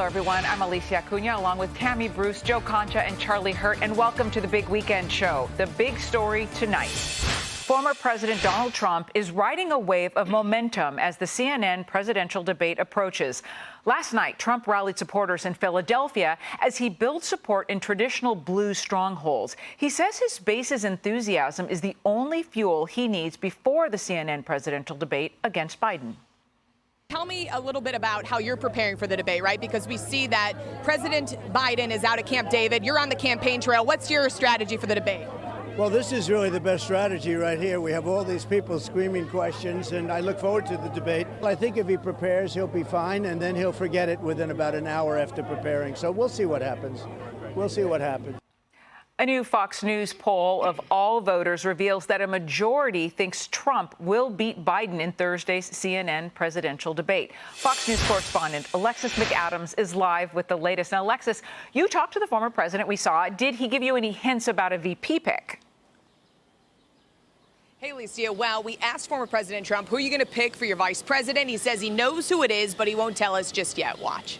Hello, everyone. I'm Alicia Acuna, along with Tammy Bruce, Joe Concha, and Charlie Hurt, and welcome to the Big Weekend Show. The big story tonight. Former President Donald Trump is riding a wave of momentum as the CNN presidential debate approaches. Last night, Trump rallied supporters in Philadelphia as he builds support in traditional blue strongholds. He says his base's enthusiasm is the only fuel he needs before the CNN presidential debate against Biden. Tell me a little bit about how you're preparing for the debate, right? Because we see that President Biden is out at Camp David. You're on the campaign trail. What's your strategy for the debate? Well, this is really the best strategy right here. We have all these people screaming questions, and I look forward to the debate. I think if he prepares, he'll be fine, and then he'll forget it within about an hour after preparing. So we'll see what happens. We'll see what happens. A new Fox News poll of all voters reveals that a majority thinks Trump will beat Biden in Thursday's CNN presidential debate. Fox News correspondent Alexis McAdams is live with the latest. Now, Alexis, you talked to the former president we saw. Did he give you any hints about a VP pick? Hey, Alicia. Well, we asked former President Trump, who are you going to pick for your vice president? He says he knows who it is, but he won't tell us just yet. Watch.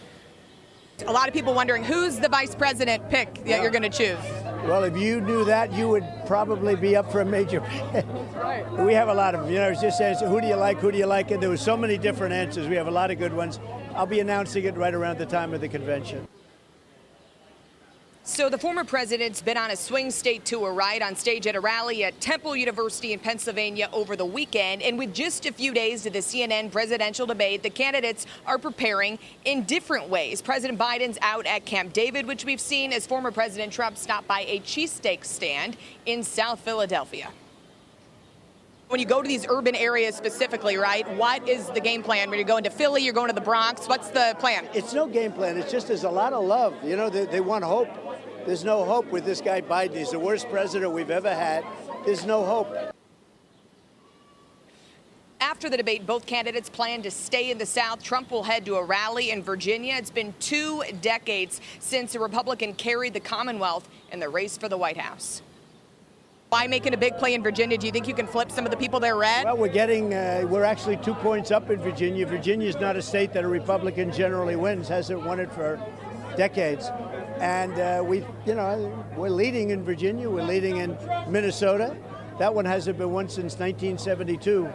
A lot of people wondering who's the vice president pick that you're going to choose. Well, if you knew that, you would probably be up for a major pick. Right. We have a lot of them. You know, it's just saying, who do you like? Who do you like? And there were so many different answers. We have a lot of good ones. I'll be announcing it right around the time of the convention. So the former president's been on a swing state tour, right, on stage at a rally at Temple University in Pennsylvania over the weekend. And with just a few days to the CNN presidential debate, the candidates are preparing in different ways. President Biden's out at Camp David, which we've seen, as former President Trump stopped by a cheesesteak stand in South Philadelphia. When you go to these urban areas specifically, right, what is the game plan? When you're going to Philly, you're going to the Bronx, what's the plan? It's no game plan. It's just there's a lot of love. You know, they want hope. There's no hope with this guy Biden. He's the worst president we've ever had. There's no hope. After the debate, both candidates plan to stay in the South. Trump will head to a rally in Virginia. It's been 2 decades since a Republican carried the Commonwealth in the race for the White House. Why making a big play in Virginia? Do you think you can flip some of the people there red? Well, we're actually 2 points up in Virginia. Virginia's not a state that a Republican generally wins, hasn't won it for decades. And we're leading in Virginia. We're leading in Minnesota. That one hasn't been won since 1972.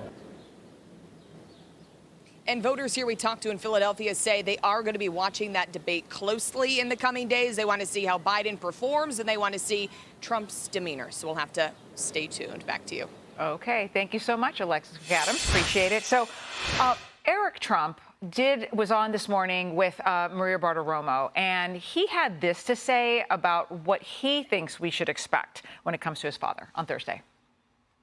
And voters here we talked to in Philadelphia say they are going to be watching that debate closely in the coming days. They want to see how Biden performs, and they want to see Trump's demeanor. So we'll have to stay tuned. Back to you. Okay. Thank you so much, Alexis McAdams. Appreciate it. So Eric Trump was on this morning with Maria Bartiromo, and he had this to say about what he thinks we should expect when it comes to his father on Thursday.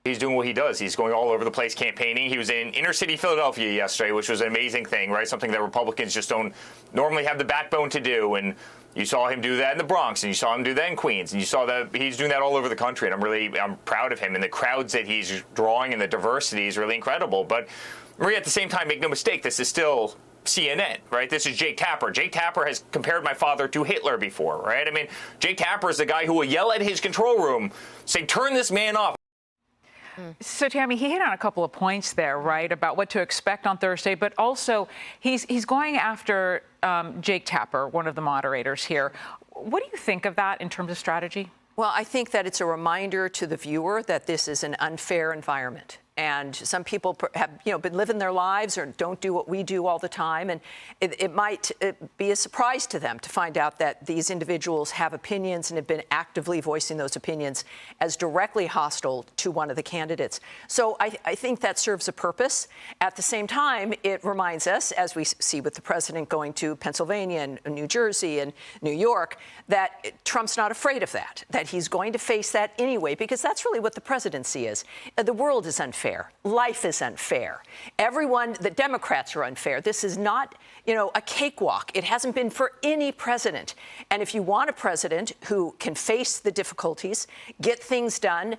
He's doing what he does. He's going all over the place campaigning. He was in inner city Philadelphia yesterday, which was an amazing thing, right? Something that Republicans just don't normally have the backbone to do. And you saw him do that in the Bronx, and you saw him do that in Queens, and you saw that he's doing that all over the country. And I'm proud of him. And the crowds that he's drawing and the diversity is really incredible. But Maria, at the same time, make no mistake, this is still CNN, right? This is Jake Tapper. Jake Tapper has compared my father to Hitler before, right? I mean, Jake Tapper is the guy who will yell at his control room, say, turn this man off. So, Tammy, he hit on a couple of points there, right, about what to expect on Thursday, but also he's going after Jake Tapper, one of the moderators here. What do you think of that in terms of strategy? Well, I think that it's a reminder to the viewer that this is an unfair environment. And some people have, been living their lives or don't do what we do all the time. And it might be a surprise to them to find out that these individuals have opinions and have been actively voicing those opinions as directly hostile to one of the candidates. So I think that serves a purpose. At the same time, it reminds us, as we see with the president going to Pennsylvania and New Jersey and New York, that Trump's not afraid of that he's going to face that anyway, because that's really what the presidency is. The world is unfair. Life is unfair. The Democrats are unfair. This is not, a cakewalk. It hasn't been for any president. And if you want a president who can face the difficulties, get things done,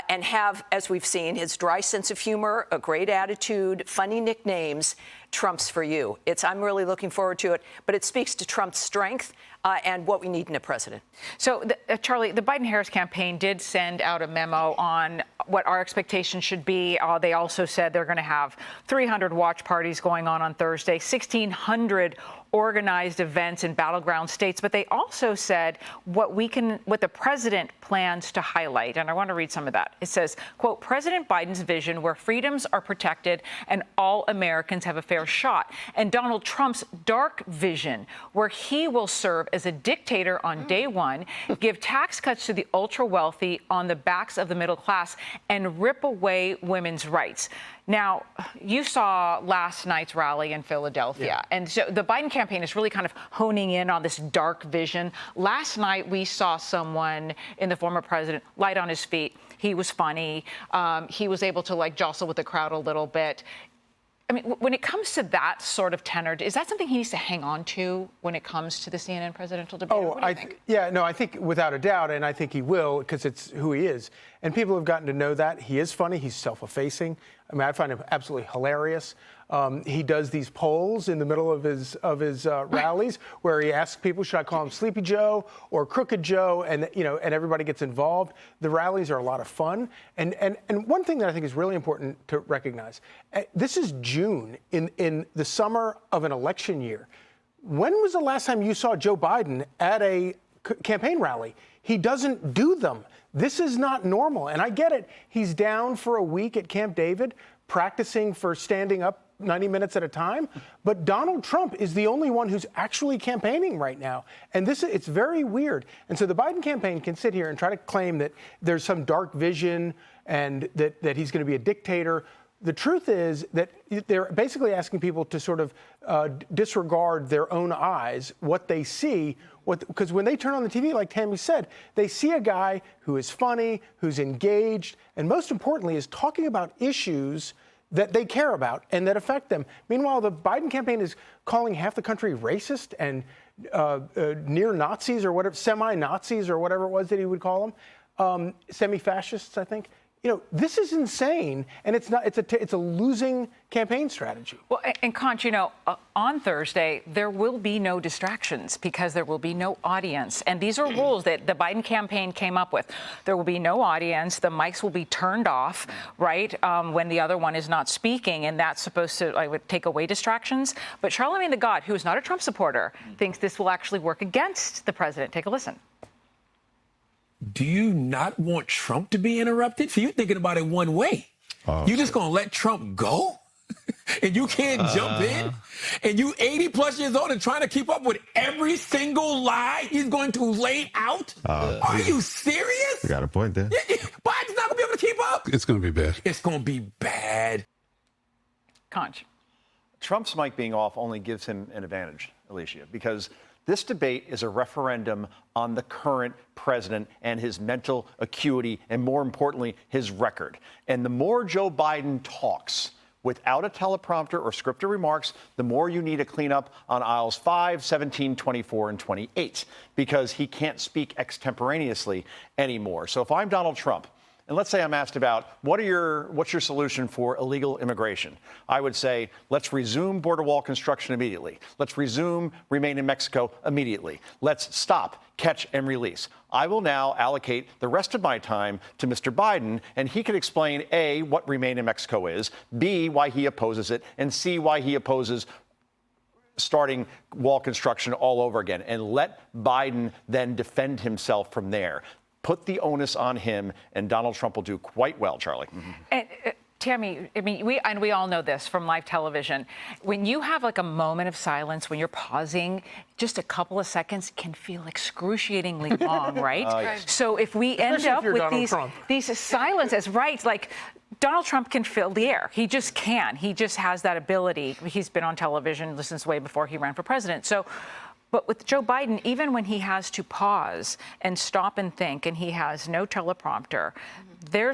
and have, as we've seen, his dry sense of humor, a great attitude, funny nicknames, Trump's for you. I'm really looking forward to it, but it speaks to Trump's strength and what we need in a president. So, Charlie, the Biden-Harris campaign did send out a memo on what our expectations should be. They also said they're going to have 300 watch parties going on Thursday, 1,600 organized events in battleground states, but they also said what the president plans to highlight. And I want to read some of that. It says, quote, President Biden's vision where freedoms are protected and all Americans have a fair shot. And Donald Trump's dark vision where he will serve as a dictator on day one, give tax cuts to the ultra wealthy on the backs of the middle class, and rip away women's rights. Now, you saw last night's rally in Philadelphia, and so the Biden campaign is really kind of honing in on this dark vision. Last night, we saw someone in the former president light on his feet. He was funny. He was able to jostle with the crowd a little bit. I mean, when it comes to that sort of tenor, is that something he needs to hang on to when it comes to the CNN presidential debate? Oh, I think without a doubt, and I think he will, because it's who he is. And people have gotten to know that. He is funny. He's self-effacing. I mean, I find him absolutely hilarious. He does these polls in the middle of his rallies where he asks people, should I call him Sleepy Joe or Crooked Joe? And everybody gets involved. The rallies are a lot of fun. And one thing that I think is really important to recognize, this is June in the summer of an election year. When was the last time you saw Joe Biden at a campaign rally? He doesn't do them. This is not normal. And I get it. He's down for a week at Camp David, practicing for standing up 90 minutes at a time. But Donald Trump is the only one who's actually campaigning right now. And it's very weird. And so the Biden campaign can sit here and try to claim that there's some dark vision and that he's going to be a dictator. The truth is that they're basically asking people to sort of disregard their own eyes, what they see, because when they turn on the TV, like Tammy said, they see a guy who is funny, who's engaged, and most importantly is talking about issues that they care about and that affect them. Meanwhile, the Biden campaign is calling half the country racist and near Nazis or whatever, semi-Nazis or whatever it was that he would call them, semi-fascists, I think. This is insane, and it's not. It's a losing campaign strategy. Well, and Conch, on Thursday there will be no distractions because there will be no audience, and these are rules that the Biden campaign came up with. There will be no audience. The mics will be turned off, right, when the other one is not speaking, and that's supposed to take away distractions. But Charlamagne the God, who is not a Trump supporter, thinks this will actually work against the president. Take a listen. Do you not want Trump to be interrupted? So you're thinking about it one way. You just going to let Trump go? And you can't jump in? And you 80 plus years old and trying to keep up with every single lie he's going to lay out? Are you serious? You got a point there. Biden's not going to be able to keep up. It's going to be bad. It's going to be bad. Conch. Trump's mic being off only gives him an advantage, Alicia, because this debate is a referendum on the current president and his mental acuity and, more importantly, his record. And the more Joe Biden talks without a teleprompter or scripted remarks, the more you need to clean up on aisles 5, 17, 24, and 28, because he can't speak extemporaneously anymore. So if I'm Donald Trump, and let's say I'm asked about what's your solution for illegal immigration? I would say, let's resume border wall construction immediately. Let's resume Remain in Mexico immediately. Let's stop, catch, and release. I will now allocate the rest of my time to Mr. Biden, and he can explain, A, what Remain in Mexico is, B, why he opposes it, and C, why he opposes starting wall construction all over again. And let Biden then defend himself from there. Put the onus on him, and Donald Trump will do quite well, Charlie. And, Tammy, I mean, we all know this from live television. When you have a moment of silence, when you're pausing, just a couple of seconds can feel excruciatingly long, right? Yes. So if we end up with these silences, right, Donald Trump can fill the air. He just can. He just has that ability. He's been on television since way before he ran for president. But with Joe Biden, even when he has to pause and stop and think, and he has no teleprompter, there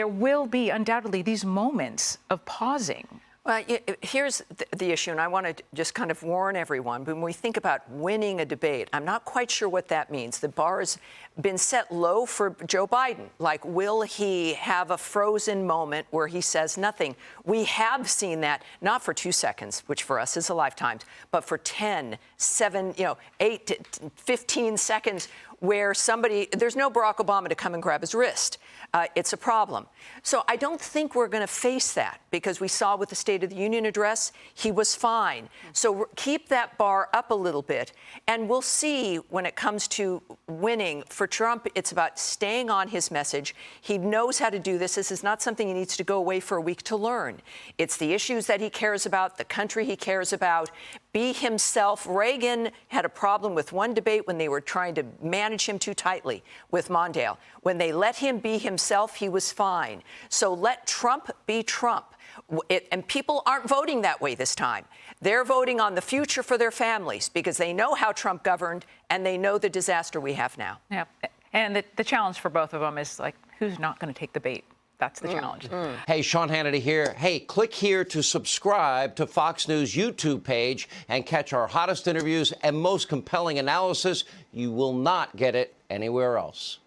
will be undoubtedly these moments of pausing. Well, here's the issue, and I want to just kind of warn everyone. When we think about winning a debate, I'm not quite sure what that means. The bar has been set low for Joe Biden. Will he have a frozen moment where he says nothing? We have seen that, not for 2 seconds, which for us is a lifetime, but for 10, 7, 8 to 15 seconds where there's no Barack Obama to come and grab his wrist. It's a problem. So I don't think we're going to face that, because we saw with the State of the Union address, he was fine. So keep that bar up a little bit, and we'll see when it comes to winning. For Trump, it's about staying on his message. He knows how to do this. This is not something he needs to go away for a week to learn. It's the issues that he cares about, the country he cares about. Be himself. Reagan had a problem with one debate when they were trying to manage him too tightly with Mondale. When they let him be himself, he was fine. So let Trump be Trump. And people aren't voting that way this time. They're voting on the future for their families, because they know how Trump governed and they know the disaster we have now. Yeah. And the challenge for both of them is, like, who's not going to take the bait? That's the challenge. Hey, Sean Hannity here. Hey, click here to subscribe to Fox News YouTube page and catch our hottest interviews and most compelling analysis. You will not get it anywhere else.